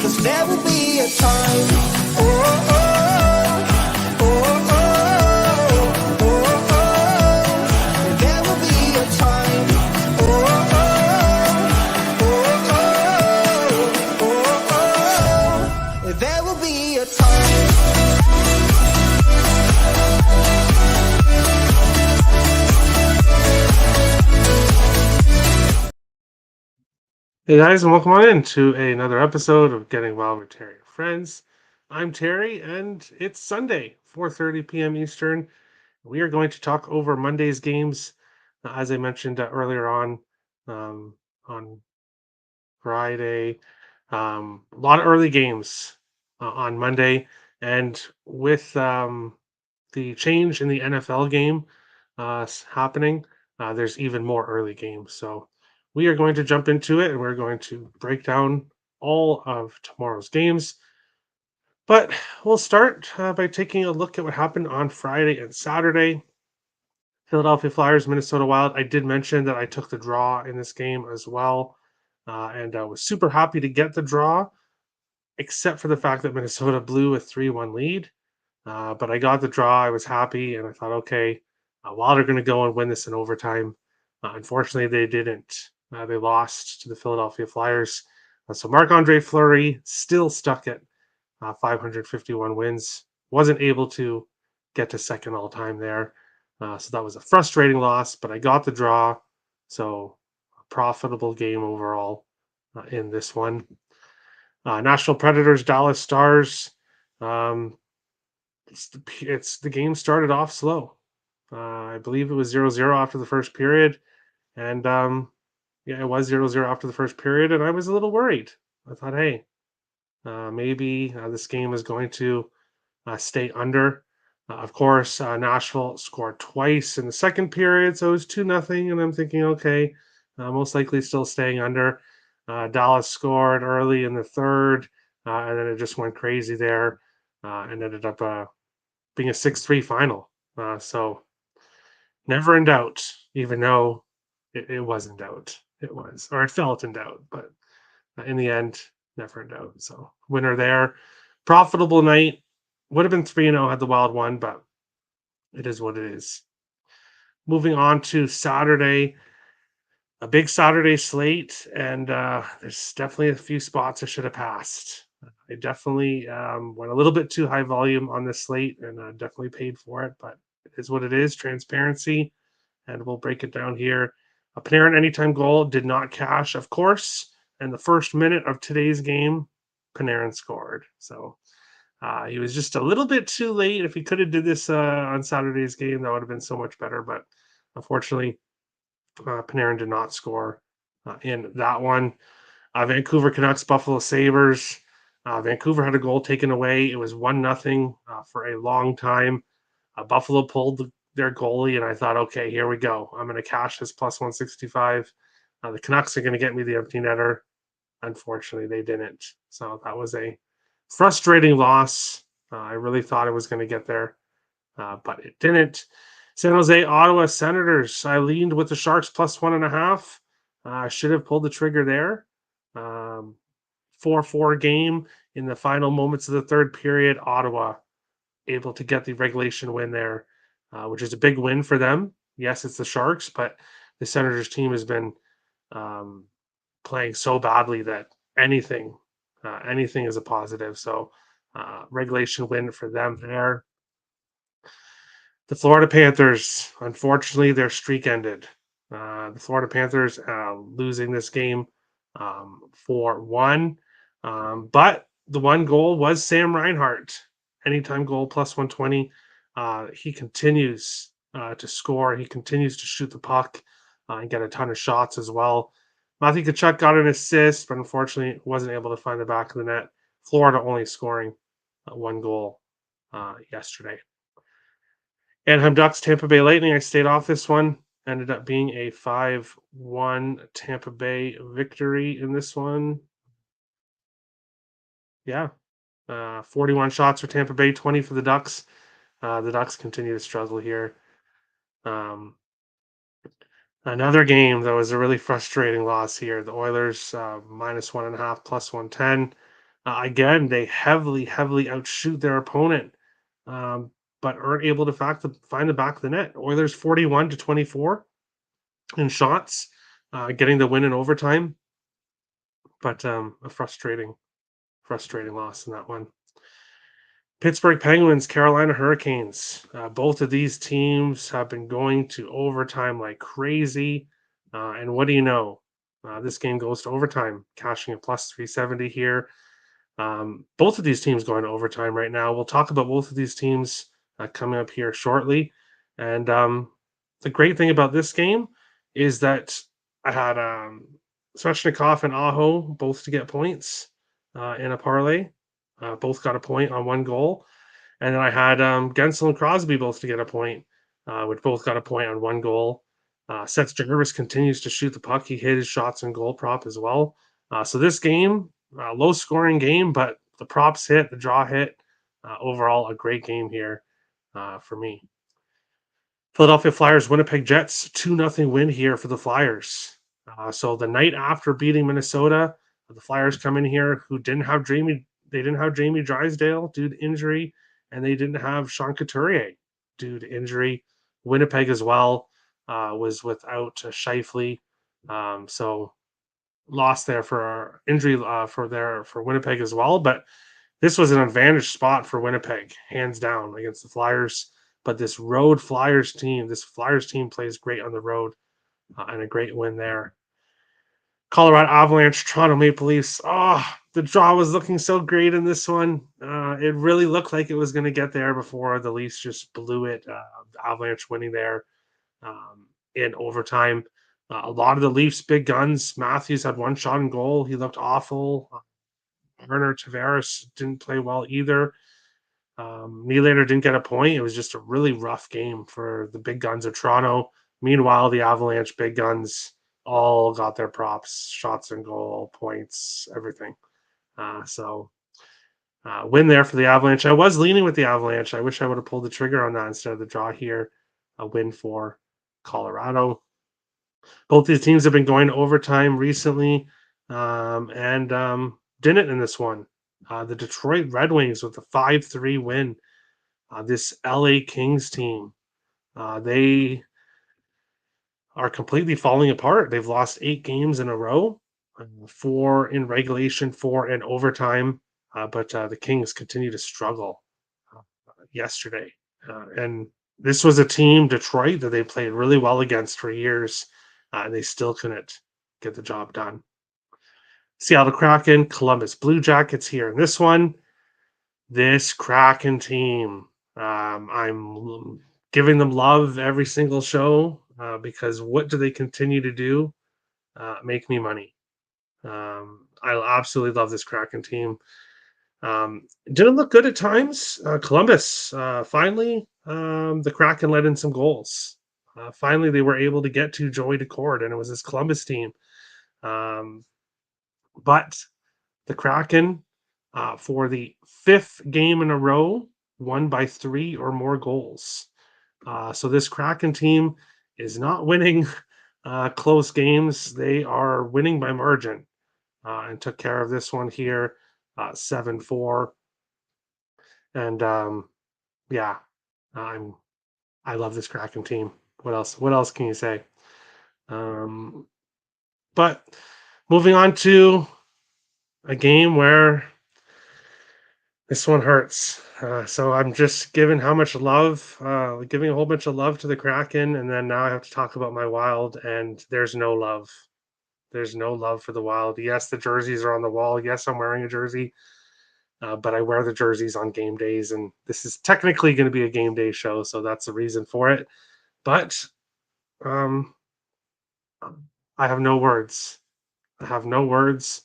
'Cause there will be a time. Oh, oh, oh, oh, oh, oh. There will be a time. Oh, oh, oh, oh, oh, oh. There will be a time. Hey guys, and welcome on in to another episode of Getting Well with Terry and Friends. I'm Terry, and it's Sunday, 4:30 p.m. Eastern. We are going to talk over Monday's games, as I mentioned earlier um, on Friday. A lot of early games on Monday, and with the change in the NFL game happening, there's even more early games. So we are going to jump into it and we're going to break down all of tomorrow's games. But we'll start by taking a look at what happened on Friday and Saturday. Philadelphia Flyers, Minnesota Wild. I did mention that I took the draw in this game as well, and I was super happy to get the draw, except for the fact that Minnesota blew a 3-1 lead. But I got the draw. I was happy, and I thought, okay, Wild are going to go and win this in overtime. Unfortunately, they didn't. They lost to the Philadelphia Flyers. So Marc-Andre Fleury still stuck at 551 wins. Wasn't able to get to second all time there. So that was a frustrating loss, but I got the draw. So a profitable game overall in this one. Nashville Predators, Dallas Stars. Um, it's the game started off slow. I believe it was 0-0 after the first period, and yeah, it was 0-0 after the first period, and I was a little worried. I thought, hey, maybe this game is going to stay under. Of course, Nashville scored twice in the second period, so it was 2-0, and I'm thinking, okay, most likely still staying under. Dallas scored early in the third, and then it just went crazy there, and ended up being a 6-3 final. So never in doubt, even though it was in doubt. It was, or it felt in doubt, but in the end, never in doubt. So winner there. Profitable night. Would have been 3-0 had the Wild won, but it is what it is. Moving on to Saturday, a big Saturday slate, and there's definitely a few spots I should have passed. I definitely went a little bit too high volume on this slate and definitely paid for it, but it is what it is. Transparency, and we'll break it down here. A Panarin anytime goal did not cash, of course. And the first minute of today's game, Panarin scored. So he was just a little bit too late. If he could have did this on Saturday's game, that would have been so much better. But unfortunately, Panarin did not score in that one. Vancouver Canucks, Buffalo Sabres. Vancouver had a goal taken away. It was 1-0 for a long time. Buffalo pulled their goalie, and I thought, okay, here we go. I'm going to cash this plus 165. The Canucks are going to get me the empty netter. Unfortunately, they didn't. So that was a frustrating loss. I really thought it was going to get there, but it didn't. San Jose, Ottawa Senators. I leaned with the Sharks plus 1.5. I should have pulled the trigger there. 4-4 game in the final moments of the third period. Ottawa able to get the regulation win there, which is a big win for them. Yes, it's the Sharks, but the Senators team has been um, playing so badly that anything is a positive. So regulation win for them there. The Florida Panthers, unfortunately, their streak ended. The Florida Panthers losing this game 4-1. But the one goal was Sam Reinhart. Anytime goal plus 120. He continues to score. He continues to shoot the puck and get a ton of shots as well. Matthew Tkachuk got an assist, but unfortunately wasn't able to find the back of the net. Florida only scoring one goal yesterday. Anaheim Ducks, Tampa Bay Lightning. I stayed off this one. Ended up being a 5-1 Tampa Bay victory in this one. Yeah. 41 shots for Tampa Bay, 20 for the Ducks. The Ducks continue to struggle here. Another game that was a really frustrating loss here. The Oilers -1.5 plus 110. Again, they heavily outshoot their opponent, um, but aren't able to find the back of the net. Oilers 41-24 in shots, getting the win in overtime, but a frustrating loss in that one. Pittsburgh Penguins, Carolina Hurricanes. Both of these teams have been going to overtime like crazy. And what do you know? This game goes to overtime, cashing a plus 370 here. Both of these teams going to overtime right now. We'll talk about both of these teams coming up here shortly. And the great thing about this game is that I had Svechnikov and Aho both to get points in a parlay. Both got a point on one goal. And then I had Gensel and Crosby both to get a point, which both got a point on one goal. Seth Jarvis continues to shoot the puck. He hit his shots and goal prop as well. So this game, low scoring game, but the props hit, the draw hit. Overall, a great game here for me. Philadelphia Flyers, Winnipeg Jets, 2-0 win here for the Flyers. So the night after beating Minnesota, the Flyers come in here who didn't have Jamie Drysdale due to injury, and they didn't have Sean Couturier due to injury. Winnipeg as well was without Scheifele, so lost there for injury for Winnipeg as well. But this was an advantage spot for Winnipeg, hands down, against the Flyers. But this this Flyers team plays great on the road, and a great win there. Colorado Avalanche, Toronto Maple Leafs. Oh, the draw was looking so great in this one. It really looked like it was going to get there before the Leafs just blew it. The Avalanche winning there in overtime. A lot of the Leafs' big guns. Matthews had one shot in goal. He looked awful. Werner Tavares didn't play well either. Nylander didn't get a point. It was just a really rough game for the big guns of Toronto. Meanwhile, the Avalanche big guns all got their props, shots and goal, points, everything. Win there for the Avalanche. I was leaning with the Avalanche. I wish I would have pulled the trigger on that instead of the draw here. A win for Colorado. Both these teams have been going to overtime recently, and didn't in this one. The Detroit Red Wings with a 5-3 win. This LA Kings team, they are completely falling apart. They've lost 8 games in a row, 4 in regulation, 4 in overtime. But the Kings continue to struggle yesterday. And this was a team, Detroit, that they played really well against for years, and they still couldn't get the job done. Seattle Kraken, Columbus Blue Jackets here in this one. This Kraken team, I'm giving them love every single show because what do they continue to do? Make me money. I absolutely love this Kraken team. Didn't look good at times. Columbus, finally, the Kraken let in some goals. Finally, they were able to get to Joey Decord, and it was this Columbus team. But the Kraken, for the 5th game in a row, won by 3 or more goals. So this Kraken team is not winning close games. They are winning by margin, and took care of this one here, 7-4. And yeah, I'm I love this Kraken team. What else? What else can you say? But moving on to a game where this one hurts. So I'm just giving giving a whole bunch of love to the Kraken, and then now I have to talk about my Wild, and there's no love. There's no love for the Wild. Yes, the jerseys are on the wall. Yes, I'm wearing a jersey, but I wear the jerseys on game days, and this is technically going to be a game day show, so that's the reason for it. But um, I have no words. I have no words.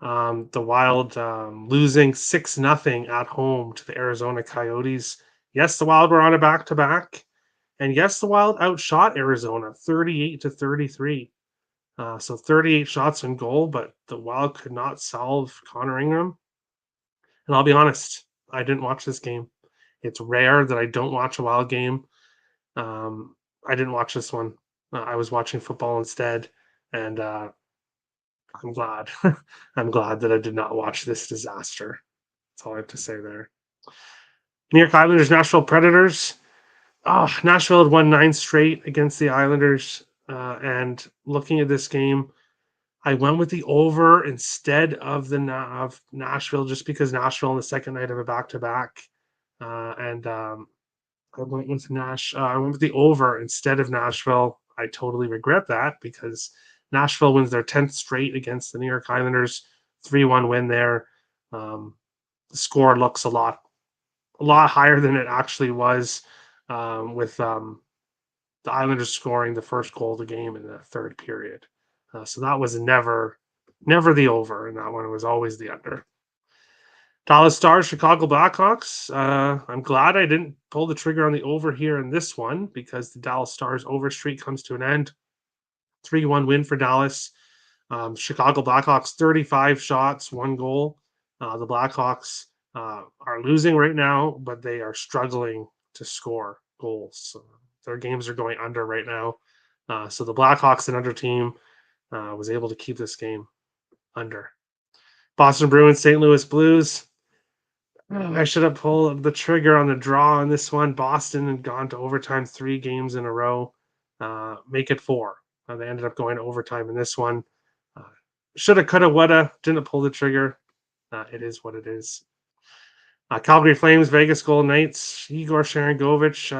The Wild losing 6-0 at home to the Arizona Coyotes. Yes, the Wild were on a back-to-back, and yes, the Wild outshot Arizona 38-33. So 38 shots in goal, but the Wild could not solve Connor Ingram. And I'll be honest, I didn't watch this game. It's rare that I don't watch a Wild game. I didn't watch this one. I was watching football instead, and I'm glad. I'm glad that I did not watch this disaster. That's all I have to say there. New York Islanders, Nashville Predators. Oh, Nashville had won 9 straight against the Islanders. And looking at this game, I went with the over instead of of Nashville, just because Nashville on the second night of a back to back, and I went with I went with the over instead of Nashville. I totally regret that because Nashville wins their 10th straight against the New York Islanders, 3-1 win there. Um, the score looks a lot higher than it actually was, with the Islanders scoring the first goal of the game in the third period. So that was never the over, and that one was always the under. Dallas Stars, Chicago Blackhawks. I'm glad I didn't pull the trigger on the over here in this one because the Dallas Stars over streak comes to an end. 3-1 win for Dallas. Chicago Blackhawks, 35 shots, 1 goal. The Blackhawks are losing right now, but they are struggling to score goals. So their games are going under right now. So the Blackhawks, an under team, was able to keep this game under. Boston Bruins, St. Louis Blues. I should have pulled the trigger on the draw on this one. Boston had gone to overtime 3 games in a row, make it 4. They ended up going to overtime in this one. Uh, Shoulda, coulda, woulda. Didn't pull the trigger. It is what it is. Calgary Flames, Vegas Golden Knights. Igor Sharangovich,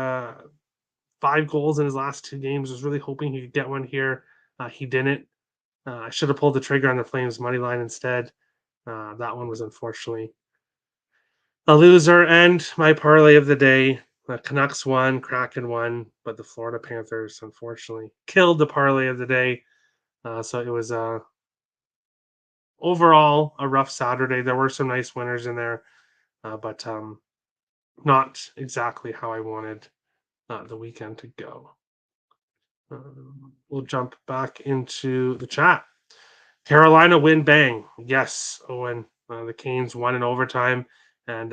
5 goals in his last 2 games. Was really hoping he could get one here. He didn't. I should have pulled the trigger on the Flames money line instead. That one was unfortunately a loser. And my parlay of the day, the Canucks won, Kraken won, but the Florida Panthers unfortunately killed the parlay of the day. So it was overall a rough Saturday. There were some nice winners in there, but not exactly how I wanted the weekend to go. We'll jump back into the chat. Carolina win bang. Yes, Owen. The Canes won in overtime, and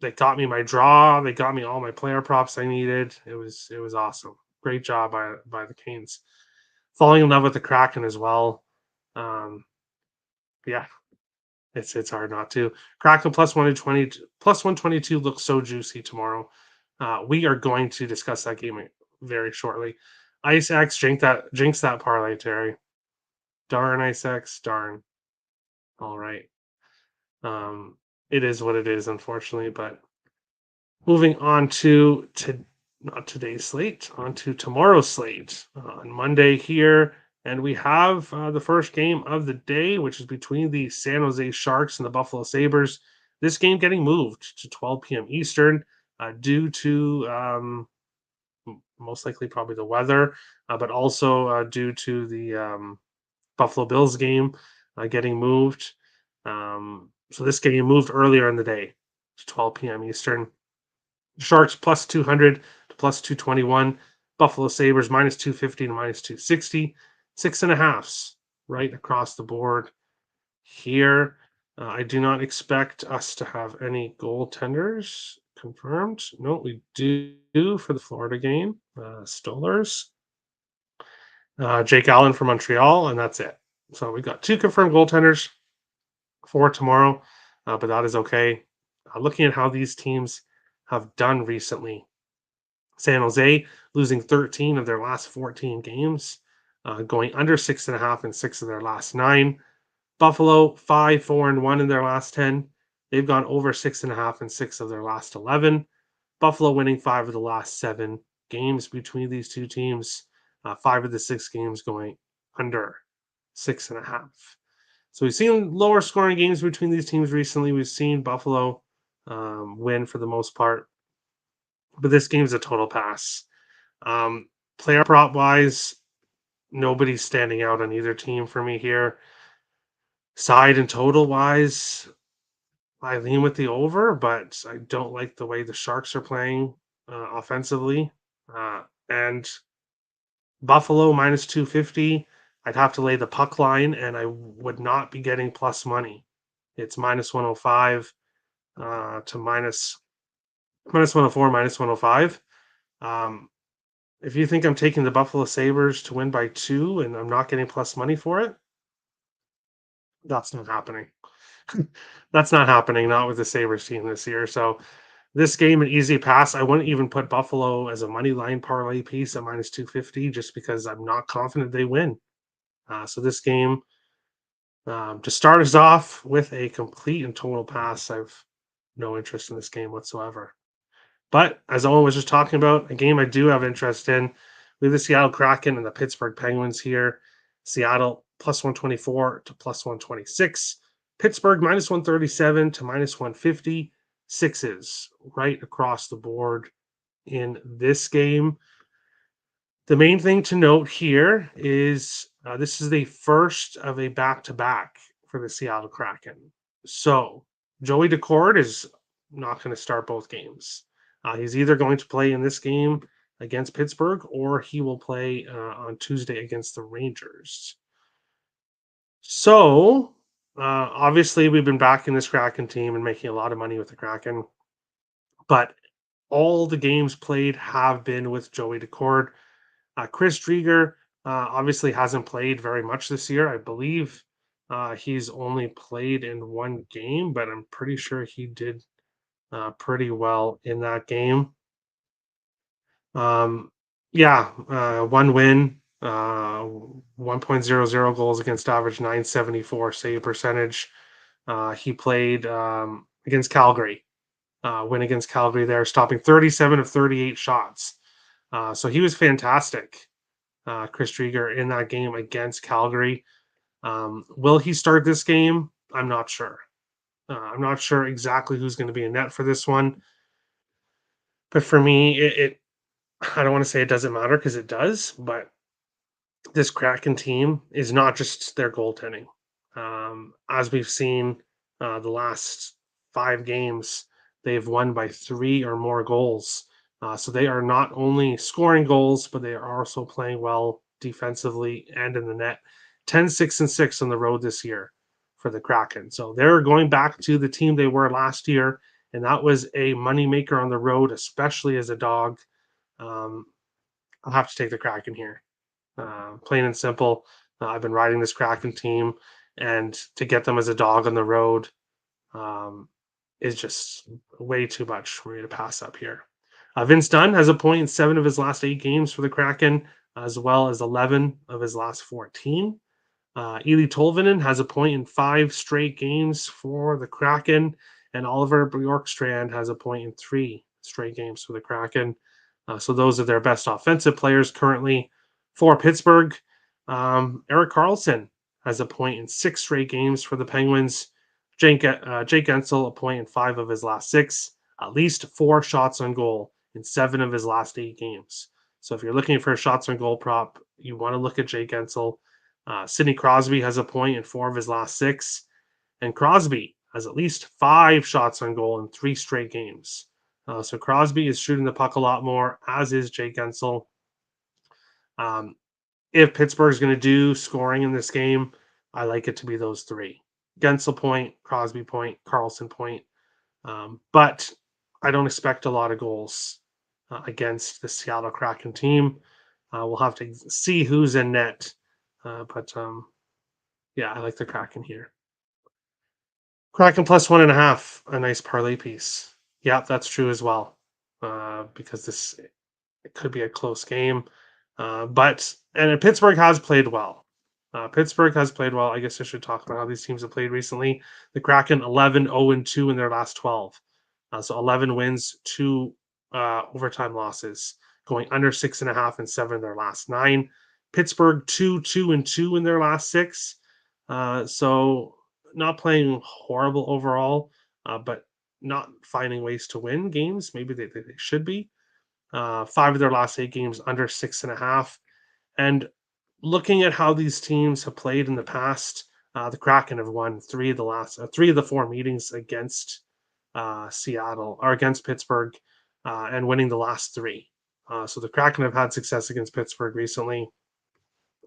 they got me my draw. They got me all my player props I needed. It was awesome. Great job by the Canes. Falling in love with the Kraken as well. Yeah, it's hard not to. Kraken plus 120, plus 122 looks so juicy tomorrow. We are going to discuss that game very shortly. Ice X jinx that parlay, Terry. Darn Ice X, darn. All right. It is what it is, unfortunately. But moving on to not today's slate, on to tomorrow's slate on Monday here. And we have the first game of the day, which is between the San Jose Sharks and the Buffalo Sabres. This game getting moved to 12 p.m. Eastern due to most likely probably the weather, but also due to the Buffalo Bills game getting moved. So this game moved earlier in the day to 12 p.m. Eastern. Sharks plus 200 to plus 221. Buffalo Sabres minus 250 to minus 260. 6.5s right across the board here. I do not expect us to have any goaltenders confirmed. No, we do for the Florida game. Stolers. Jake Allen from Montreal, and that's it. So we got 2 confirmed goaltenders for tomorrow, but that is okay. Looking at how these teams have done recently, San Jose losing 13 of their last 14 games, going under 6.5 in 6 of their last 9. Buffalo 5-4-1 in their last 10. They've gone over 6.5 in 6 of their last 11. Buffalo winning 5 of the last 7 games between these two teams. 5 of the 6 games going under 6.5. So we've seen lower scoring games between these teams recently. We've seen Buffalo win for the most part, but this game's a total pass. Player prop wise, nobody's standing out on either team for me here. Side and total wise, I lean with the over, but I don't like the way the Sharks are playing offensively. And Buffalo minus 250, I'd have to lay the puck line, and I would not be getting plus money. It's minus 105 to minus 104, minus 105. If you think I'm taking the Buffalo Sabres to win by 2 and I'm not getting plus money for it, That's not happening. That's not happening, not with the Sabres team this year. So this game, an easy pass. I wouldn't even put Buffalo as a money line parlay piece at minus 250 just because I'm not confident they win. So this game, to start us off with a complete and total pass, I've no interest in this game whatsoever. But as Owen was just talking about, a game I do have interest in, we have the Seattle Kraken and the Pittsburgh Penguins here. Seattle plus 124 to plus 126. Pittsburgh minus 137 to minus 150. Sixes right across the board in this game. The main thing to note here is this is the first of a back to back for the Seattle Kraken. So Joey Decord is not going to start both games. He's either going to play in this game against Pittsburgh or he will play on Tuesday against the Rangers. So obviously, we've been backing this Kraken team and making a lot of money with the Kraken, but all the games played have been with Joey Decord. Chris Drieger obviously hasn't played very much this year. I believe he's only played in one game, but I'm pretty sure he did pretty well in that game. Um, yeah, one win, 1.00 goals against average, 974 save percentage. He played against Calgary, win against Calgary there, stopping 37 of 38 shots. So he was fantastic, Chris Drieger, in that game against Calgary. Will he start this game? I'm not sure. I'm not sure exactly who's going to be in net for this one. But for me, I don't want to say it doesn't matter because it does, but this Kraken team is not just their goaltending. As we've seen the last 5 games, they've won by 3 or more goals. So they are not only scoring goals, but they are also playing well defensively and in the net. 10, 6, and 6 on the road this year for the Kraken. So they're going back to the team they were last year, and that was a moneymaker on the road, especially as a dog. Um, I'll have to take the Kraken here. Plain and simple. I've been riding this Kraken team, and to get them as a dog on the road um, is just way too much for me to pass up here. Vince Dunn has a point in 7 of his last 8 games for the Kraken, as well as 11 of his last 14. Ely Tolvanen has a point in 5 straight games for the Kraken, and Oliver Bjorkstrand has a point in 3 straight games for the Kraken. So those are their best offensive players currently. For Pittsburgh, Eric Carlson has a point in 6 straight games for the Penguins. Jake Gensel, a point in 5 of his last 6. At least 4 shots on goal in 7 of his last 8 games. So if you're looking for a shots on goal prop, you want to look at Jake Gensel. Sidney Crosby has a point in 4 of his last 6, and Crosby has at least 5 shots on goal in 3 straight games. So Crosby is shooting the puck a lot more, as is Jake Gensel. If Pittsburgh's going to do scoring in this game, I like it to be those 3. Gensel point, Crosby point, Carlson point. But I don't expect a lot of goals against the Seattle Kraken team. We'll have to see who's in net. But yeah, I like the Kraken here. Kraken plus 1.5, a nice parlay piece. Yeah, that's true as well. Because this it could be a close game. But Pittsburgh has played well. Pittsburgh has played well. I guess I should talk about how these teams have played recently. The Kraken 11-0-2 in their last 12. So 11 wins, 2 overtime losses, going under 6.5 and 7 in their last 9. Pittsburgh 2-2-2 in their last 6. So not playing horrible overall, but not finding ways to win games. Maybe they should be. 5 of their last 8 games under 6.5. And looking at how these teams have played in the past, the Kraken have won 3 of the 4 meetings against Seattle or against Pittsburgh, and winning the last 3. So the Kraken have had success against Pittsburgh recently.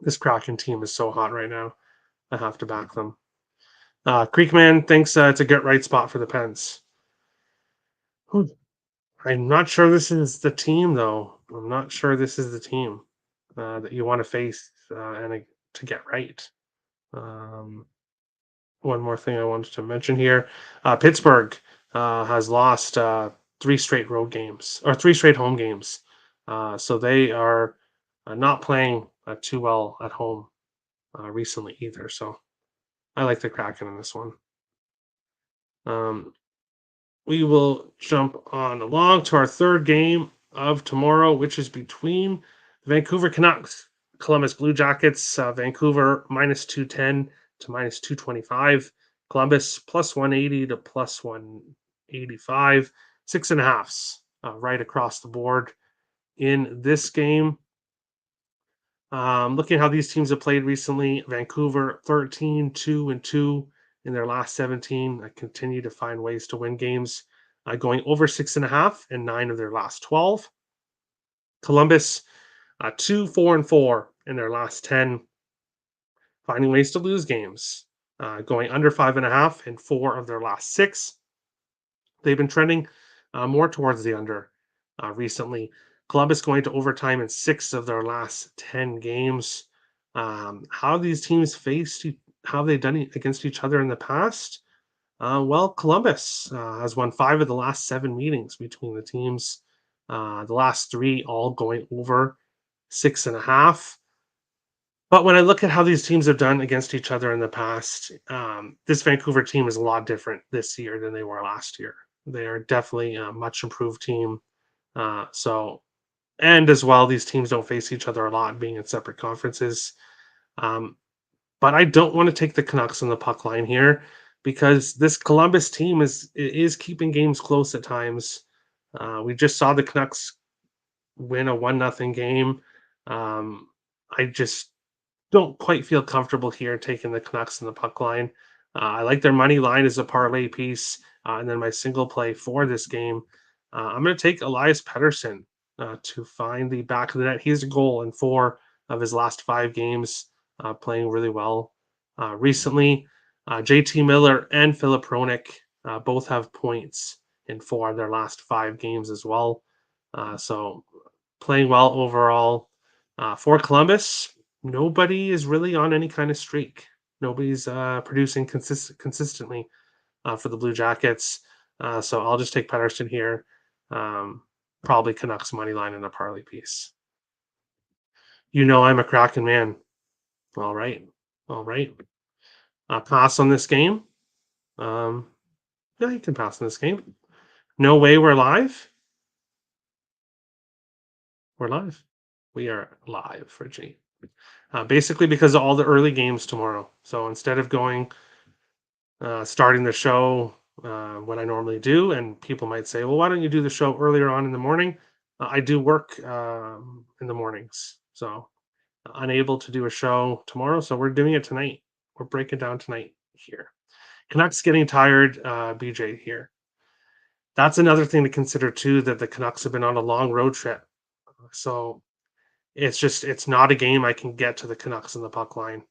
This Kraken team is so hot right now. I have to back them. Creekman thinks it's a good right spot for the Pens. I'm not sure this is the team, though. I'm not sure this is the team that you want to face and to get right. Um, one more thing I wanted to mention here. Pittsburgh has lost three straight road games or three straight home games. So they are not playing too well at home recently either. So I like the Kraken in this one. Um, we will jump on along to our third game of tomorrow, which is between the Vancouver Canucks, Columbus Blue Jackets. Vancouver minus 210 to minus 225. Columbus plus 180 to plus 185. Six and a halfs right across the board in this game. Looking at how these teams have played recently, Vancouver 13, 2 and 2 in their last 17. I continue to find ways to win games, going over 6.5 in 9 of their last 12. Columbus 2, 4 and 4 in their last 10, finding ways to lose games, going under 5.5 in 4 of their last 6. They've been trending more towards the under recently. Columbus going to overtime in 6 of their last 10 games. How these teams how have they done it against each other in the past? Well, Columbus has won 5 of the last 7 meetings between the teams. The last 3 all going over 6.5. But when I look at how these teams have done against each other in the past, this Vancouver team is a lot different this year than they were last year. They are definitely a much improved team. And as well, these teams don't face each other a lot, being in separate conferences. Um, but I don't want to take the Canucks on the puck line here because this Columbus team is keeping games close at times. We just saw the Canucks win a 1-0 game. I just don't quite feel comfortable here taking the Canucks in the puck line. I like their money line as a parlay piece, and then my single play for this game. I'm going to take Elias Pettersson to find the back of the net. He's a goal in 4 of his last 5 games, playing really well recently. JT Miller and Philip Hronik both have points in 4 of their last 5 games as well. So playing well overall. For Columbus, nobody is really on any kind of streak. Nobody's producing consistently for the Blue Jackets. So I'll just take Pettersson here. Probably Canucks money line in a parlay piece. You know I'm a Kraken man. All right. All right. Pass on this game. Yeah, you can pass on this game. No way we're live. We're live. We are live, Richie. Basically because of all the early games tomorrow. So instead of starting the show what I normally do, and people might say, well, why don't you do the show earlier on in the morning? I do work in the mornings. So unable to do a show tomorrow. So we're doing it tonight. We're breaking down tonight here. Canucks getting tired, BJ here. That's another thing to consider too, that the Canucks have been on a long road trip. So it's not a game I can get to the Canucks in the puck line.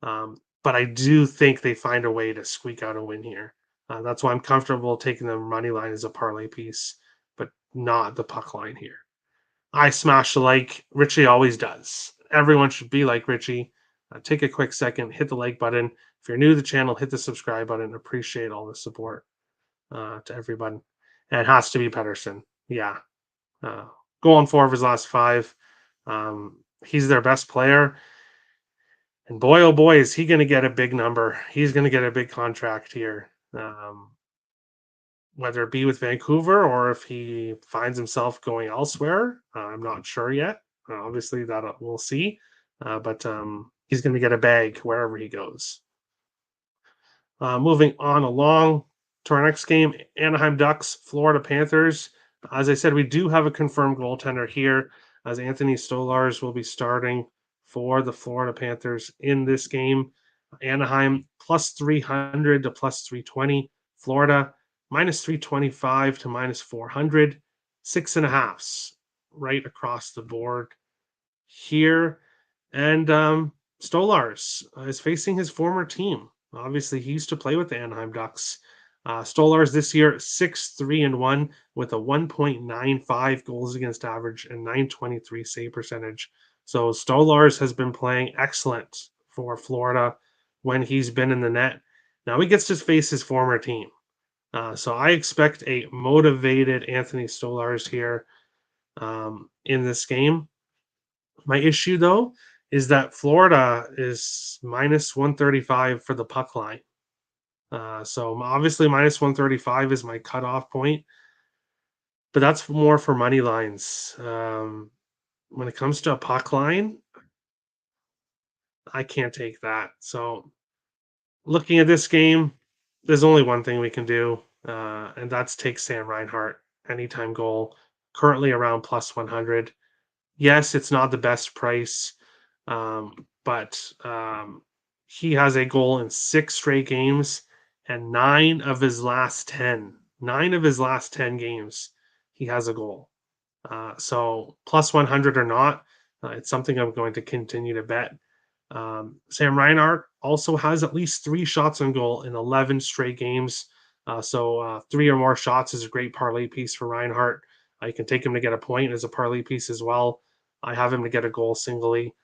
But I do think they find a way to squeak out a win here. That's why I'm comfortable taking the money line as a parlay piece, but not the puck line here. I smash like Richie always does. Everyone should be like Richie. Take a quick second, hit the like button. If you're new to the channel, hit the subscribe button. Appreciate all the support to everyone. And it has to be Pettersson. Yeah. Go on 4 of his last 5. He's their best player. And boy, oh boy, is he going to get a big number. He's going to get a big contract here. Whether it be with Vancouver or if he finds himself going elsewhere, I'm not sure yet. Obviously, that we'll see. But he's going to get a bag wherever he goes. Moving on along to our next game, Anaheim Ducks, Florida Panthers. As I said, we do have a confirmed goaltender here, as Anthony Stolarz will be starting for the Florida Panthers in this game. Anaheim plus 300 to plus 320. Florida minus 325 to minus 400. 6.5s right across the board here. And Stolarz is facing his former team. Obviously, he used to play with the Anaheim Ducks. Stolarz this year 6-3-1 with a 1.95 goals against average and 923 save percentage. So Stolarz has been playing excellent for Florida when he's been in the net. Now he gets to face his former team. So I expect a motivated Anthony Stolarz here in this game. My issue, though, is that Florida is minus 135 for the puck line. So obviously minus 135 is my cutoff point, but that's more for money lines. When it comes to a puck line, I can't take that. So looking at this game, there's only one thing we can do, and that's take Sam Reinhart anytime goal, currently around plus 100. Yes, it's not the best price, but he has a goal in 6 straight games, and 9 of his last 10 games, he has a goal. So plus 100 or not, it's something I'm going to continue to bet. Sam Reinhart also has at least 3 shots on goal in 11 straight games. So 3 or more shots is a great parlay piece for Reinhart. You can take him to get a point as a parlay piece as well. I have him to get a goal singly.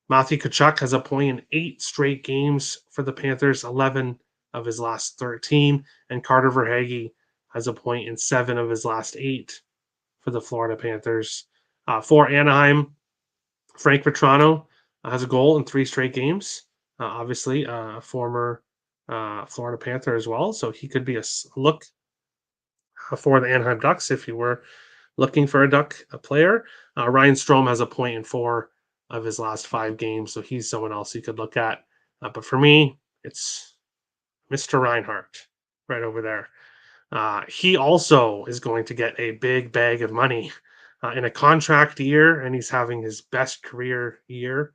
Matthew Tkachuk has a point in 8 straight games for the Panthers, 11 of his last 13. And Carter Verhaeghe has a point in 7 of his last 8 for the Florida Panthers. For Anaheim, Frank Vetrano has a goal in 3 straight games. Obviously, a former Florida Panther as well, so he could be a look for the Anaheim Ducks if you were looking for a player. Ryan Strome has a point in 4 of his last 5 games, so he's someone else you could look at. But for me, it's Mr. Reinhart right over there. He also is going to get a big bag of money in a contract year, and he's having his best career year.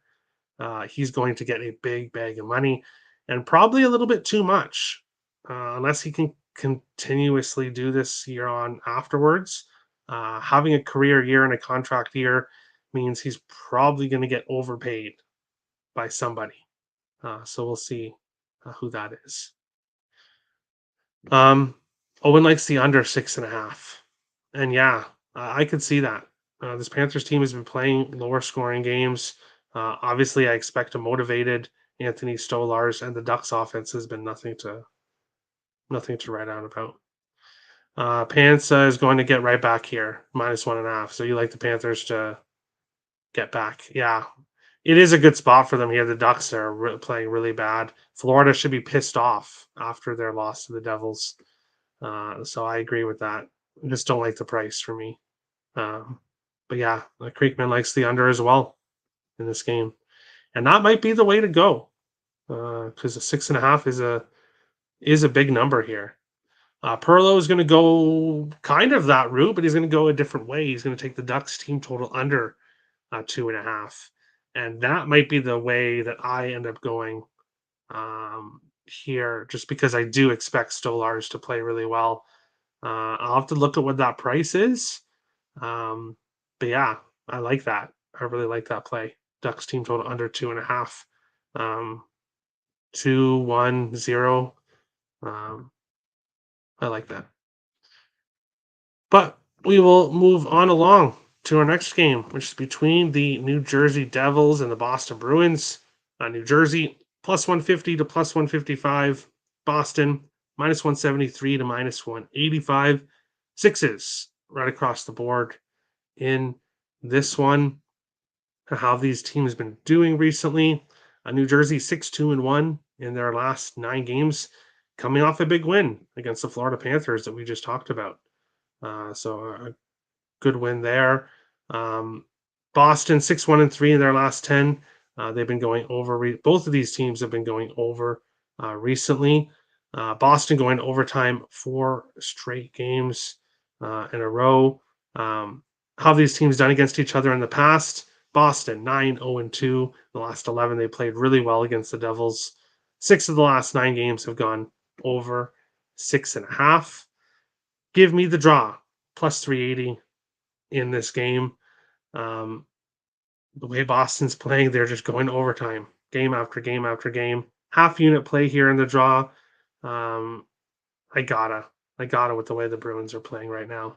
He's going to get a big bag of money and probably a little bit too much, unless he can continuously do this year on afterwards. Having a career year and a contract year means he's probably going to get overpaid by somebody. So we'll see who that is. Owen likes the under 6.5. And yeah, I could see that. This Panthers team has been playing lower scoring games. Obviously, I expect a motivated Anthony Stolarz, and the Ducks offense has been nothing to write out about. Pants is going to get right back here, minus 1.5. So you like the Panthers to get back? Yeah, it is a good spot for them here. The Ducks are playing really bad. Florida should be pissed off after their loss to the Devils. So I agree with that. I just don't like the price for me. But yeah, Creekman likes the under as well in this game, and that might be the way to go because a 6.5 is a big number here. Perlo is going to go kind of that route, but he's going to go a different way. He's going to take the Ducks team total under 2.5, and that might be the way that I end up going here, just because I do expect Stolarz to play really well. I'll have to look at what that price is. But yeah, I like that. I really like that play. Ducks team total under 2.5. 2-1-0. I like that. But we will move on along to our next game, which is between the New Jersey Devils and the Boston Bruins. New Jersey plus 150 to plus 155. Boston minus 173 to minus 185. Sixes right across the board in this one. How these teams been doing recently. New Jersey 6-2-1 in their last 9 games, coming off a big win against the Florida Panthers that we just talked about. So a good win there. Boston 6-1-3 in their last 10. They've been going over. Both of these teams have been going over recently. Boston going to overtime 4 straight games in a row. How have these teams done against each other in the past? Boston 9-0-2. The last 11 they played really well against the Devils. 6 of the last 9 games have gone over 6.5. Give me the draw plus 380 in this game. The way Boston's playing, they're just going to overtime, game after game after game. Half unit play here in the draw. I gotta with the way the Bruins are playing right now.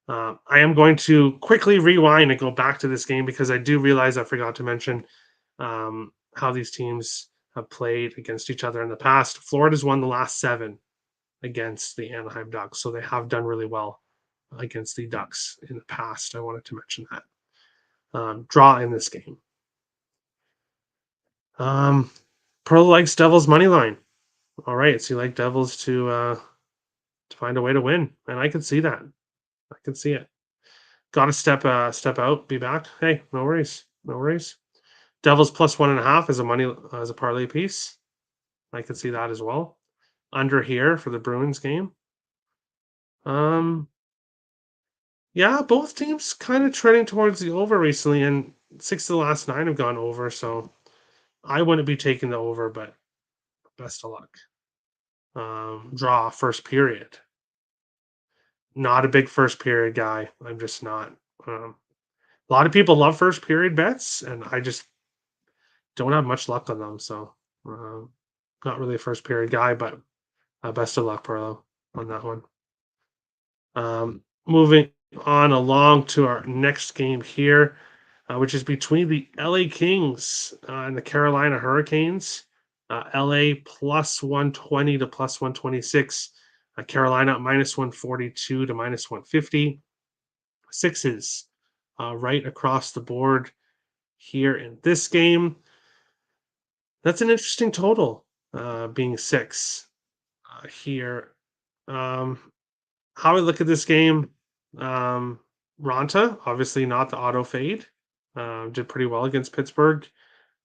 I am going to quickly rewind and go back to this game because I do realize I forgot to mention how these teams have played against each other in the past. Florida's won the last 7 against the Anaheim Ducks, so they have done really well against the Ducks in the past. I wanted to mention that. Draw in this game. Pro likes Devils money line. All right, so you like Devils to find a way to win, and I can see that. I can see it. Got to step out, be back. Hey, no worries, no worries. Devils plus 1.5 as a money as a parlay piece. I can see that as well. Under here for the Bruins game. Um, yeah, both teams kind of trending towards the over recently, and 6 of the last 9 have gone over. So I wouldn't be taking the over, but best of luck. Draw first period. Not a big first period guy. I'm just not. A lot of people love first period bets, and I just don't have much luck on them. So, not really a first period guy, but best of luck, Perlo, on that one. Moving on along to our next game here, which is between the LA Kings and the Carolina Hurricanes. LA plus 120 to plus 126. Carolina minus 142 to minus 150. Sixes right across the board here in this game. That's an interesting total, being 6 here. How I look at this game, Ronta, obviously not the auto fade, did pretty well against Pittsburgh.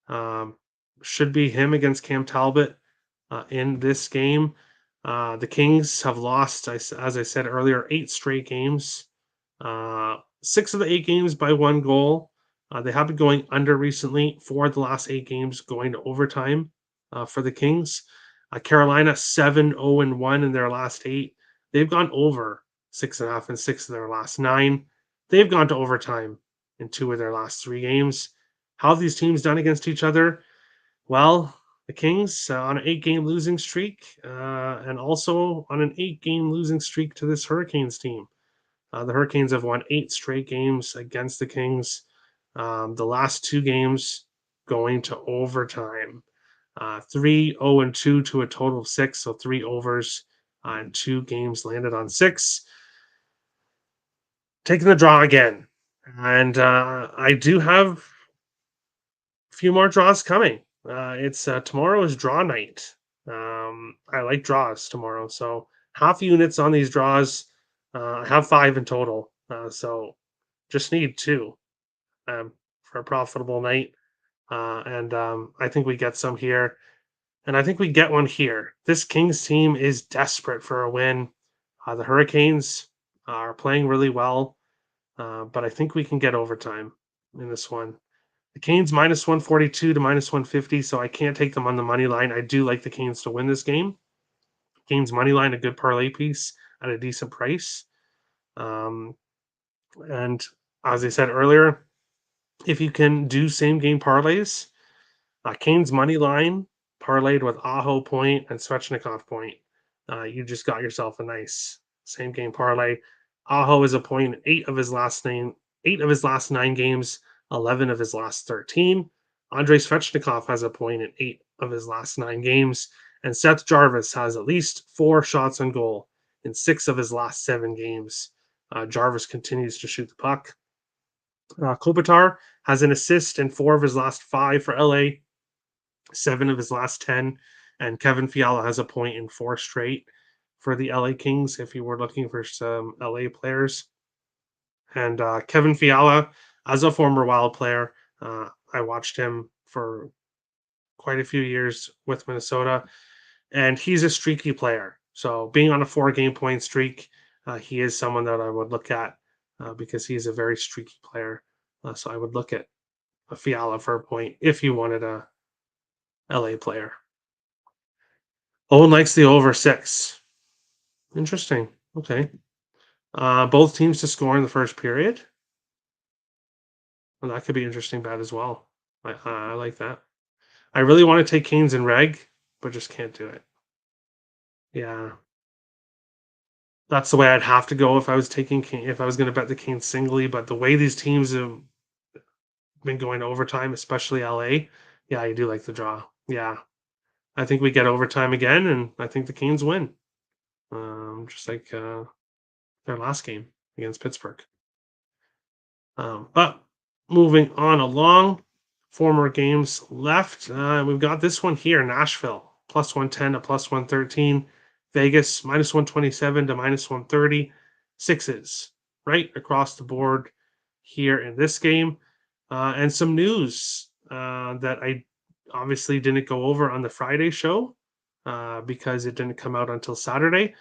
Um, should be him against Cam Talbot in this game. The Kings have lost, as I said earlier, 8 straight games. 6 of the 8 games by 1 goal. They have been going under recently. 4 of the last 8 games going to overtime for the Kings. Carolina 7-0-1 in their last 8. They've gone over 6.5 and 6 of their last 9. They've gone to overtime in 2 of their last 3 games. How have these teams done against each other? Well, the Kings on an 8-game losing streak, and also on an 8-game losing streak to this Hurricanes team. The Hurricanes have won 8 straight games against the Kings. The last 2 games going to overtime. 3-0-2 to a total of 6, so 3 overs and 2 games landed on 6. Taking the draw again. And I do have a few more draws coming. It's tomorrow is draw night. I like draws tomorrow, so half units on these draws. I have 5 in total, so just need 2 for a profitable night. And I think we get some here, and I think we get one here. This Kings team is desperate for a win. The Hurricanes are playing really well, but I think we can get overtime in this one. The Canes minus 142 to minus 150, so I can't take them on the money line. I do like the Canes to win this game. Canes money line, a good parlay piece at a decent price. And as I said earlier, if you can do same game parlays, Canes money line parlayed with Aho point and Svechnikov point, you just got yourself a nice same game parlay. Aho is a point in 8 of his last 9 games, 11 of his last 13. Andrei Svechnikov has a point in 8 of his last 9 games, and Seth Jarvis has at least 4 shots on goal in 6 of his last 7 games. Jarvis continues to shoot the puck. Kopitar has an assist in 4 of his last 5 for LA, 7 of his last 10, and Kevin Fiala has a point in 4 straight for the LA Kings if you were looking for some LA players. And Kevin Fiala, as a former Wild player, I watched him for quite a few years with Minnesota, and he's a streaky player. So being on a 4-game point streak, he is someone that I would look at because he's a very streaky player. So I would look at a Fiala for a point if you wanted a LA player. Owen likes the over 6. Interesting. Okay. Both teams to score in the first period. Well, that could be interesting bet as well. I like that. I really want to take Canes and Reg, but just can't do it. Yeah. That's the way I'd have to go if I was going to bet the Canes singly. But the way these teams have been going to overtime, especially LA, yeah, I do like the draw. Yeah. I think we get overtime again, and I think the Canes win. Just like their last game against Pittsburgh. But moving on along, 4 more games left. We've got this one here: Nashville plus 110 to plus 113, Vegas minus 127 to minus 130. Sixes right across the board here in this game, and some news that I obviously didn't go over on the Friday show because it didn't come out until Saturday.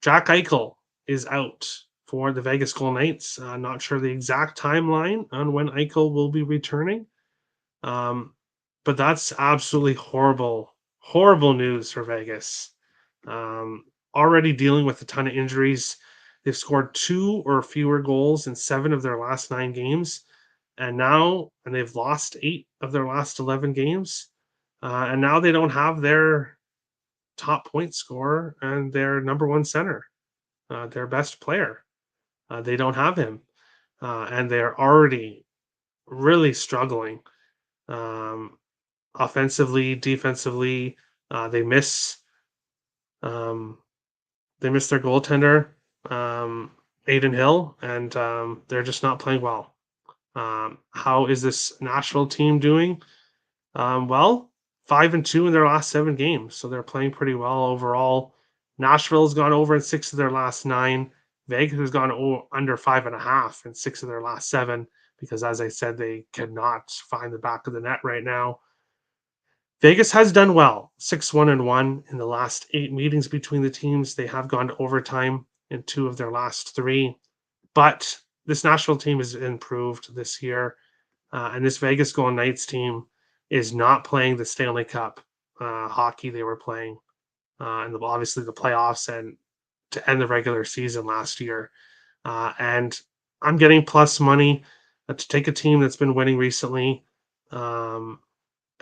Jack Eichel is out for the Vegas Golden Knights. Not sure the exact timeline on when Eichel will be returning, um, but that's absolutely horrible, horrible news for Vegas. Um, Already dealing with a ton of injuries. They've scored 2 or fewer goals in 7 of their last 9 games, and they've lost 8 of their last 11 games, and now they don't have their top point scorer and their number one center, their best player. They don't have him, and they're already really struggling um, offensively, defensively. They miss um, they miss their goaltender, um, Aiden Hill, and they're just not playing well. How is this Nashville team doing? Well, 5-2 in their last 7 games, so they're playing pretty well overall. Nashville's gone over in 6 of their last 9. Vegas has gone under 5.5 in 6 of their last 7 because, as I said, they cannot find the back of the net right now. Vegas has done well, 6-1-1 in the last 8 meetings between the teams. They have gone to overtime in 2 of their last 3, but this Nashville team has improved this year. And this Vegas Golden Knights team is not playing the Stanley Cup hockey they were playing, and obviously the playoffs and to end the regular season last year. And I'm getting plus money to take a team that's been winning recently um,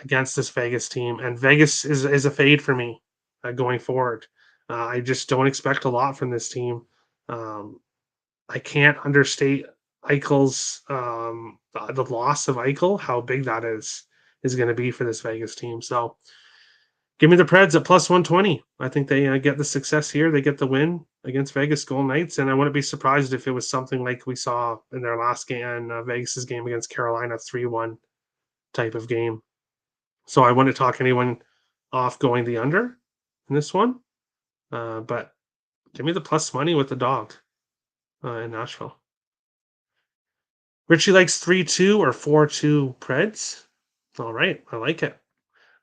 against this Vegas team, and Vegas is a fade for me going forward. I just don't expect a lot from this team. Um, I can't understate Eichel's the loss of Eichel, how big that is going to be for this Vegas team. So give me the Preds at plus 120. I think they get the success here. They get the win against Vegas Golden Knights, and I wouldn't be surprised if it was something like we saw in their last game, Vegas's game against Carolina, 3-1 type of game. So I wouldn't talk anyone off going the under in this one, but give me the plus money with the dog in Nashville. Richie likes 3-2 or 4-2 Preds. All right, I like it.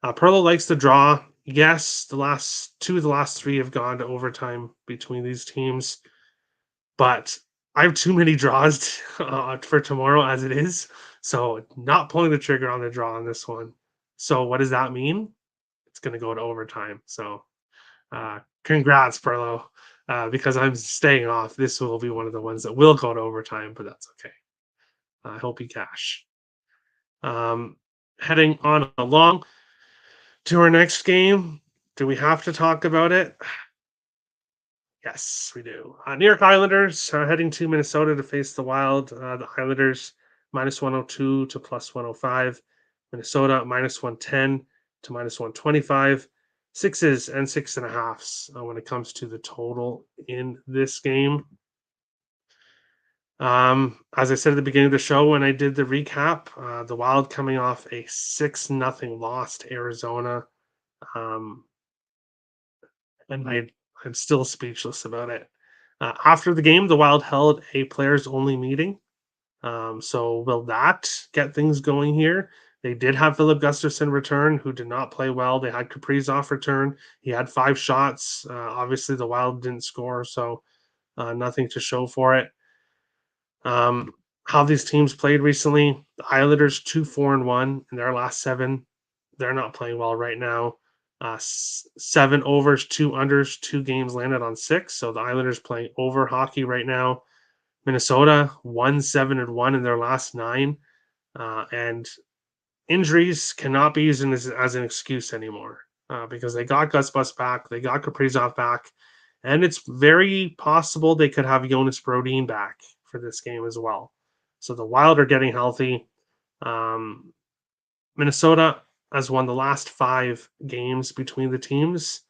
Perlo likes the draw. Yes, the last 2 of the last 3 have gone to overtime between these teams, but I have too many draws for tomorrow as it is, so not pulling the trigger on the draw on this one. So what does that mean? It's going to go to overtime. So congrats, Perlo, because I'm staying off. This will be one of the ones that will go to overtime, but that's okay. I hope you cash. Heading on along to our next game. Do we have to talk about it? Yes, we do. New York Islanders are heading to Minnesota to face the Wild. The Islanders minus 102 to plus 105. Minnesota minus 110 to minus 125. Sixes and 6.5s when it comes to the total in this game. As I said at the beginning of the show when I did the recap, the Wild coming off a 6-0 loss to Arizona. And I'm still speechless about it. After the game, the Wild held a players-only meeting. So will that get things going here? They did have Philip Gustafsson return, who did not play well. They had Kaprizov return. He had 5 shots. Obviously, the Wild didn't score, so nothing to show for it. How these teams played recently: the Islanders 2-4-1 in their last 7. They're not playing well right now. 7 overs, 2 unders, 2 games landed on 6. So the Islanders playing over hockey right now. Minnesota 1-7-1 in their last 9, and injuries cannot be used as an excuse anymore because they got Gus Bus back, they got Kaprizov back, and it's very possible they could have Jonas Brodin back for this game as well. So the Wild are getting healthy. Minnesota, has won the last 5 games between the teams.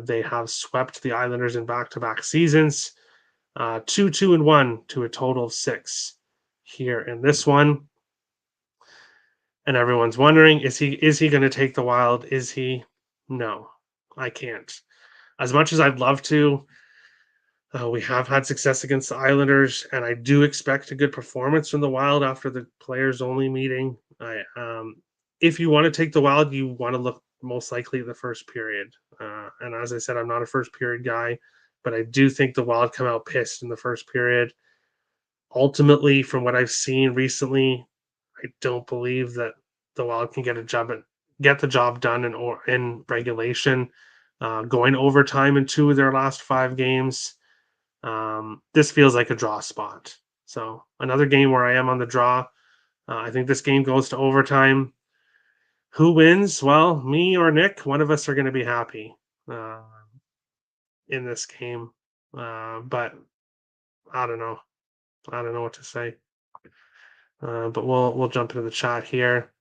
They have swept the Islanders in back-to-back seasons, 2-2-1 to a total of 6 here in this one. And everyone's wondering, is he going to take the Wild? Is he? No, I can't. As much as I'd love to, we have had success against the Islanders, and I do expect a good performance from the Wild after the players only meeting. If you want to take the Wild, you want to look most likely at the first period. And as I said, I'm not a first period guy, but I do think the Wild come out pissed in the first period. Ultimately, from what I've seen recently, I don't believe that the Wild can get the job done in regulation. Going overtime in 2 of their last 5 games, this feels like a draw spot. So another game where I am on the draw. I think this game goes to overtime. Who wins? Well, me or Nick, one of us are going to be happy uh, in this game. But I don't know. I don't know what to say. But we'll jump into the chat here.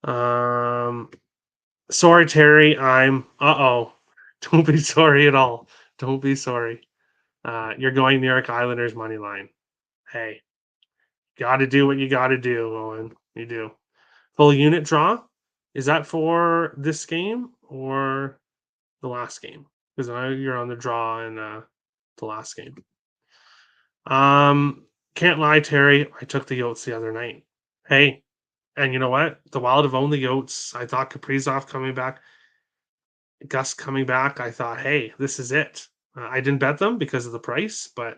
Um, Sorry, Terry. I'm. Uh-oh. Don't be sorry at all. Don't be sorry. You're going New York Islanders money line. Hey, got to do what you got to do, Owen. You do. Full unit draw. Is that for this game or the last game? Because I know you're on the draw in the last game. Can't lie, Terry. I took the Yotes the other night. Hey, and you know what? The Wild have owned the Yotes. I thought Kaprizov coming back, Gus coming back. I thought, hey, this is it. I didn't bet them because of the price, but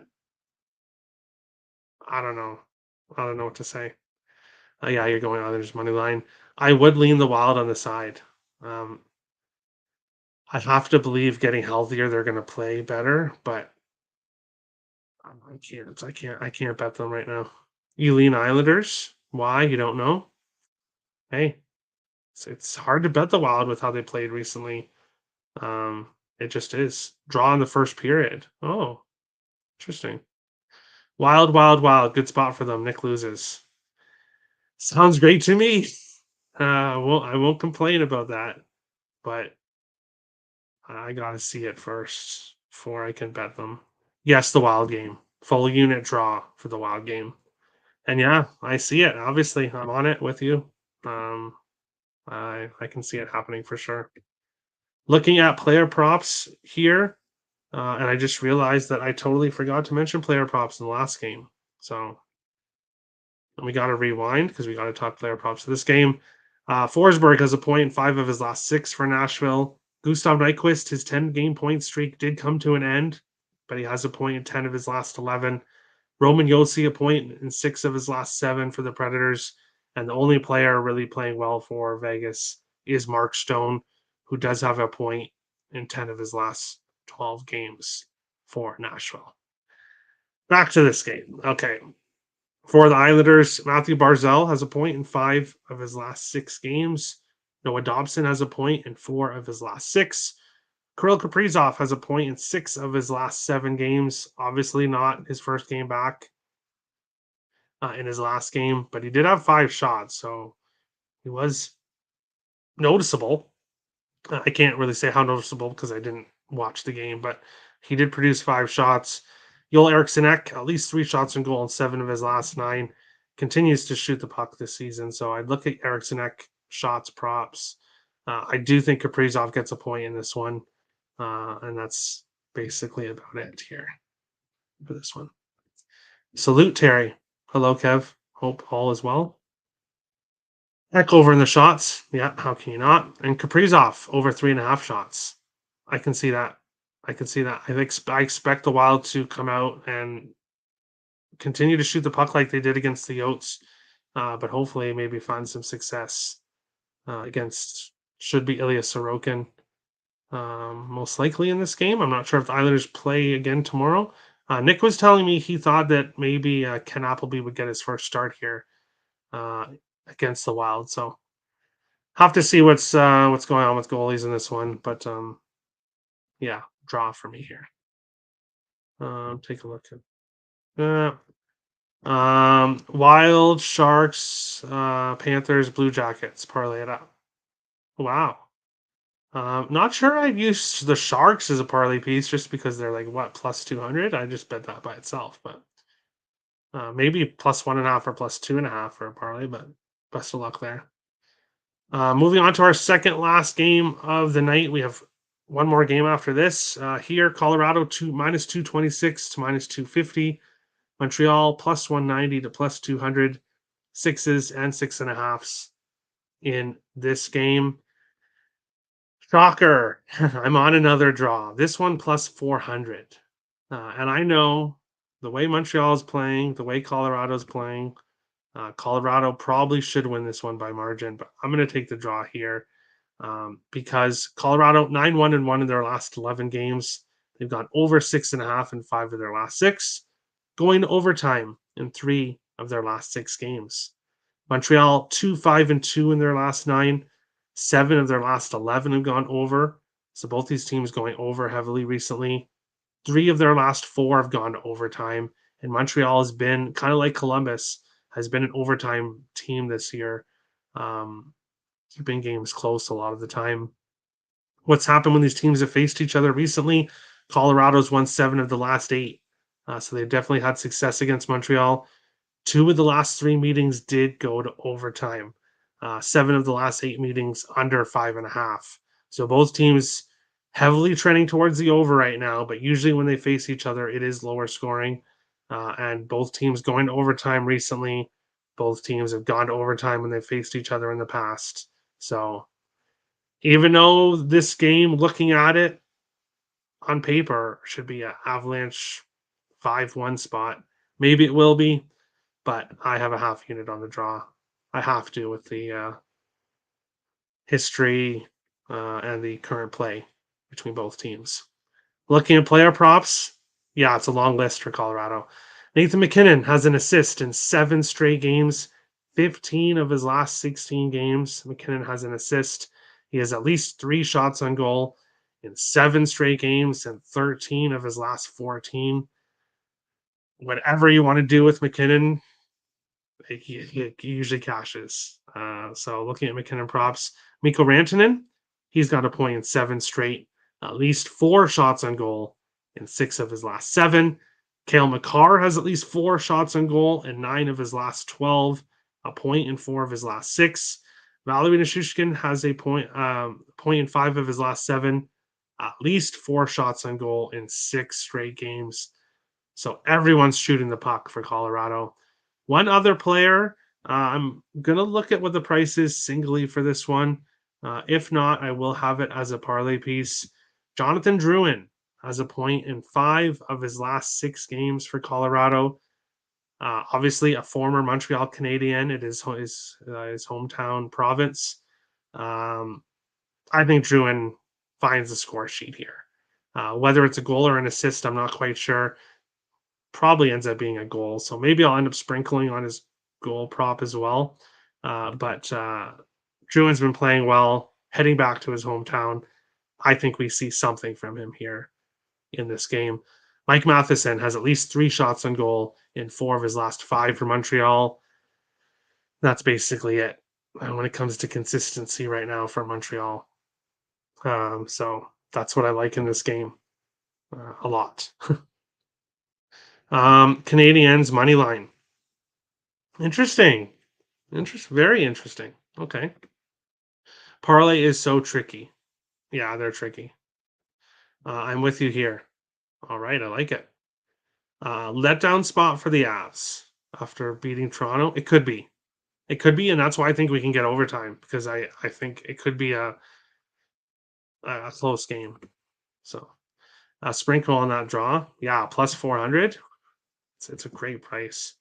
I don't know. I don't know what to say. Yeah, you're going Others money line. I would lean the Wild on the side. Um, I have to believe getting healthier, they're going to play better, but I can't. I can't. I can't bet them right now. You lean Islanders? Why? You don't know? Hey, it's hard to bet the Wild with how they played recently. It just is. Draw in the first period. Oh, interesting. Wild, wild, wild. Good spot for them. Nick loses. Sounds great to me. I won't complain about that, but I gotta see it first before I can bet them. Yes, the Wild game. Full unit draw for the Wild game. And yeah, I see it. Obviously, I'm on it with you. Um, I can see it happening for sure. Looking at player props here, and I just realized that I totally forgot to mention player props in the last game. So we got to rewind because we got to talk player props for this game. Forsberg has a point in 5 of his last 6 for Nashville. Gustav Nyquist, his 10-game point streak did come to an end, but he has a point in 10 of his last 11. Roman Josi a point in 6 of his last 7 for the Predators. And the only player really playing well for Vegas is Mark Stone, who does have a point in 10 of his last 12 games for Nashville. Back to this game. Okay. For the Islanders, Matthew Barzal has a point in 5 of his last 6 games. Noah Dobson has a point in 4 of his last 6. Kirill Kaprizov has a point in 6 of his last 7 games. Obviously, not his first game back in his last game, but he did have 5 shots, so he was noticeable. I can't really say how noticeable because I didn't watch the game, but he did produce 5 shots. Joel Eriksson Ek, at least 3 shots on goal in 7 of his last 9, continues to shoot the puck this season. So I'd look at Eriksson Ek shots props. I do think Kaprizov gets a point in this one, and that's basically about it here for this one. Salute, Terry. Hello, Kev. Hope all is well. Heck over in the shots. Yeah, how can you not? And Kaprizov over 3.5 shots. I can see that. I can see that. I expect the Wild to come out and continue to shoot the puck like they did against the Yotes, but hopefully maybe find some success against should be Ilya Sorokin most likely in this game. I'm not sure if the Islanders play again tomorrow. Nick was telling me he thought that maybe Ken Appleby would get his first start here uh, against the Wild. So have to see what's going on with goalies in this one. But yeah, draw for me here. Take a look at Wild, Sharks, Panthers, Blue Jackets. Parlay it up. Wow. Not sure I've used the Sharks as a parlay piece just because they're like what plus 200. I just bet that by itself, but maybe plus 1.5 or plus 2.5 for a parlay. But best of luck there. Moving on to our second last game of the night, we have one more game after this. Here, Colorado minus 226 to minus 250. Montreal plus 190 to plus 200. Sixes and 6.5s in this game. Shocker. I'm on another draw. This one plus 400. And I know the way Montreal is playing, the way Colorado's playing, Colorado probably should win this one by margin, but I'm going to take the draw here because Colorado 9-1-1 in their last 11 games. They've gone over 6.5 in 5 of their last 6, going to overtime in 3 of their last 6 games. Montreal 2-5-2 in their last 9. 7 of their last 11 have gone over. So both these teams going over heavily recently. 3 of their last 4 have gone to overtime. And Montreal has been kind of like Columbus, has been an overtime team this year, keeping games close a lot of the time. What's happened when these teams have faced each other recently? Colorado's won 7 of the last 8. So they've definitely had success against Montreal. 2 of the last 3 meetings did go to overtime. 7 of the last 8 meetings under 5.5. So both teams heavily trending towards the over right now, but usually when they face each other, it is lower scoring. And both teams going to overtime recently. Both teams have gone to overtime when they faced each other in the past. So even though this game, looking at it on paper, should be an Avalanche 5-1 spot, maybe it will be, but I have a half unit on the draw. I have to with the history and the current play between both teams. Looking at player props, yeah, it's a long list for Colorado. Nathan MacKinnon has an assist in 7 straight games, 15 of his last 16 games. MacKinnon has an assist. He has at least 3 shots on goal in 7 straight games and 13 of his last 14. Whatever you want to do with MacKinnon, he usually cashes. So looking at MacKinnon props, Mikko Rantanen, he's got a point in 7 straight, at least 4 shots on goal in 6 of his last 7. Cale Makar has at least 4 shots on goal in 9 of his last 12, a point in 4 of his last 6. Valerie Nichushkin has a point in 5 of his last 7, at least 4 shots on goal in 6 straight games. So everyone's shooting the puck for Colorado. One other player, I'm going to look at what the price is singly for this one. If not, I will have it as a parlay piece. Jonathan Drouin has a point in 5 of his last 6 games for Colorado. Obviously, a former Montreal Canadian. It is his hometown province. I think Drouin finds the score sheet here. Whether it's a goal or an assist, I'm not quite sure. Probably ends up being a goal. So maybe I'll end up sprinkling on his goal prop as well. But Drouin's been playing well, heading back to his hometown. I think we see something from him here in this game. Mike Matheson has at least 3 shots on goal in 4 of his last 5 for Montreal. That's basically it when it comes to consistency right now for Montreal. So that's what I like in this game a lot. Canadiens money line. Interesting. Very interesting. Okay. Parlay is so tricky. Yeah, they're tricky. I'm with you here. All right, I like it. Letdown spot for the Avs after beating Toronto. It could be. It could be, and that's why I think we can get overtime because I think it could be a close game. So sprinkle on that draw. Yeah, plus 400. It's a great price.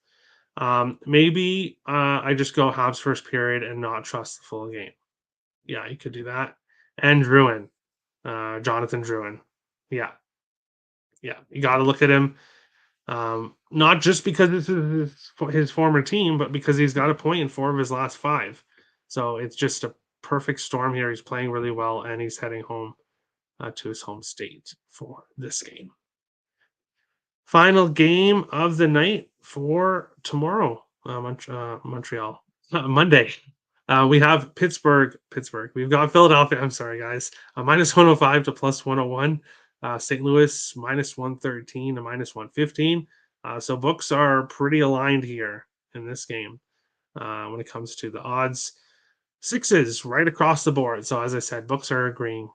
Maybe I just go Habs first period and not trust the full game. Yeah, you could do that. And Drouin, Jonathan Drouin. Yeah, yeah, you got to look at him. Not just because this is his former team, but because he's got a point in 4 of his last 5. So it's just a perfect storm here. He's playing really well, and he's heading home to his home state for this game. Final game of the night for tomorrow, Montreal, Monday. We have Pittsburgh. We've got Philadelphia. I'm sorry, guys. Minus 105 to plus 101. St. Louis minus 113 to minus 115. So books are pretty aligned here in this game when it comes to the odds. Sixes right across the board. So as I said, books are agreeing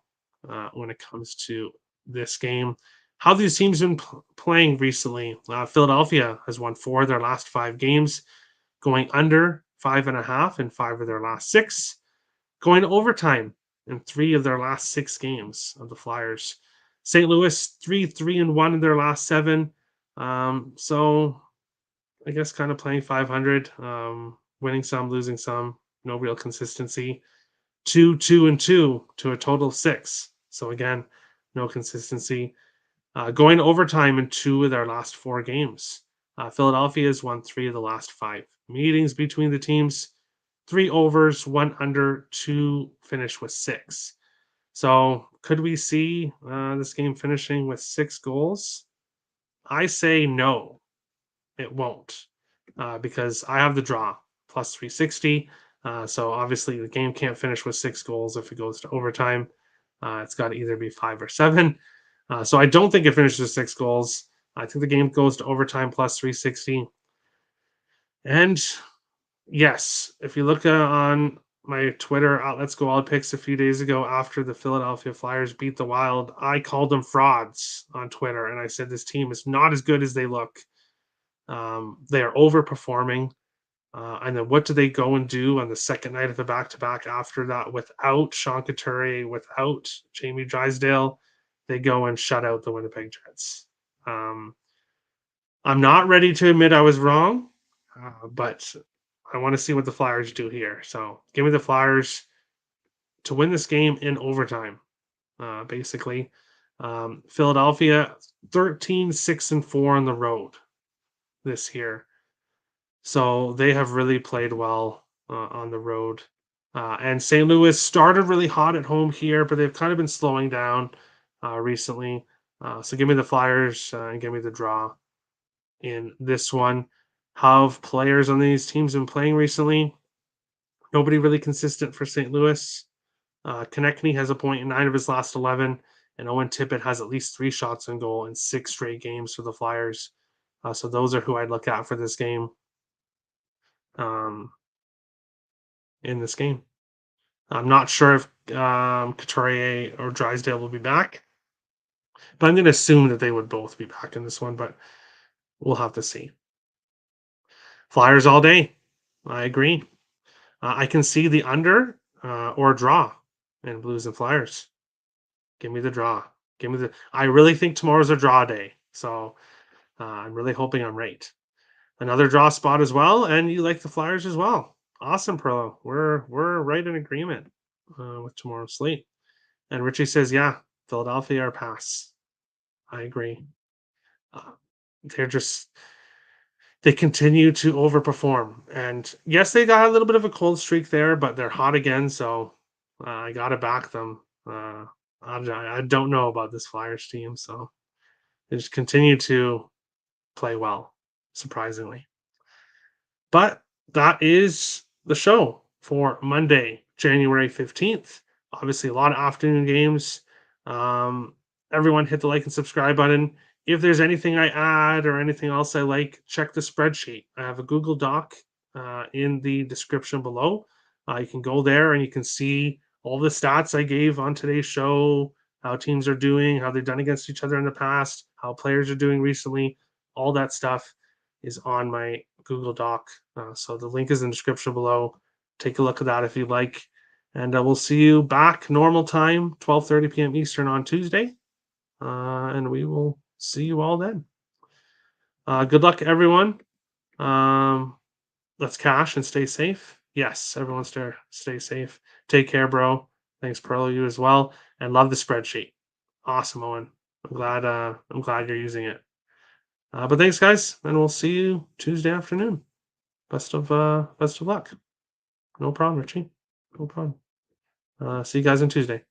when it comes to this game. How these teams been playing recently? Philadelphia has won 4 of their last 5 games, going under 5.5 in 5 of their last 6, going to overtime in 3 of their last 6 games of the Flyers. St. Louis 3-1 in their last 7. So I guess kind of playing 500, winning some, losing some, no real consistency. 2-2 to a total of 6. So again, no consistency. Going to overtime in 2 of their last 4 games. Philadelphia has won 3 of the last 5 meetings between the teams. 3 overs, 1 under, 2 finish with 6. So could we see this game finishing with 6 goals? I say no, it won't, because I have the draw plus 360. So obviously the game can't finish with 6 goals if it goes to overtime. It's got to either be 5 or 7. So I don't think it finishes with 6 goals. I think the game goes to overtime plus 360. And yes, if you look on my Twitter Let's Go Wild picks a few days ago after the Philadelphia Flyers beat the Wild, I called them frauds on Twitter, and I said this team is not as good as they look. They are overperforming. And then what do they go and do on the second night of the back-to-back after that without Sean Couturier, without Jamie Drysdale? They go and shut out the Winnipeg Jets. I'm not ready to admit I was wrong, but I want to see what the Flyers do here. So give me the Flyers to win this game in overtime, basically. Philadelphia, 13-6-4 on the road this year. So they have really played well on the road. And St. Louis started really hot at home here, but they've kind of been slowing down recently. So give me the Flyers and give me the draw in this one. How have players on these teams been playing recently? Nobody really consistent for St. Louis. Konechny has a point in 9 of his last 11, and Owen Tippett has at least 3 shots on goal in 6 straight games for the Flyers. So those are who I'd look at for this game. In this game, I'm not sure if Couturier or Drysdale will be back, but I'm going to assume that they would both be back in this one, but we'll have to see. Flyers all day. I agree. I can see the under or draw in Blues and Flyers. Give me the draw. I really think tomorrow's a draw day, so I'm really hoping I'm right. Another draw spot as well, and you like the Flyers as well. Awesome, Pro. We're right in agreement with tomorrow's slate. And Richie says, yeah, Philadelphia or pass. I agree. Uh, they continue to overperform. And yes, they got a little bit of a cold streak there, but they're hot again. So I got to back them. I don't know about this Flyers team. So they just continue to play well, surprisingly. But that is the show for Monday, January 15th. Obviously, a lot of afternoon games. Everyone hit the like and subscribe button. If there's anything I add or anything else I like, check the spreadsheet. I have a Google Doc in the description below. You can go there and you can see all the stats I gave on today's show, how teams are doing, how they've done against each other in the past, how players are doing recently. All that stuff is on my Google Doc. So the link is in the description below. Take a look at that if you'd like. And we'll see you back normal time, 12:30 p.m. Eastern on Tuesday. And we will see you all then. Good luck, everyone. Let's cash and stay safe. Yes, everyone stay safe. Take care, bro. Thanks, Perlo, you as well. And love the spreadsheet. Awesome, Owen. I'm glad you're using it. But thanks, guys, and we'll see you Tuesday afternoon. Best of luck. No problem, Richie. No problem. See you guys on Tuesday.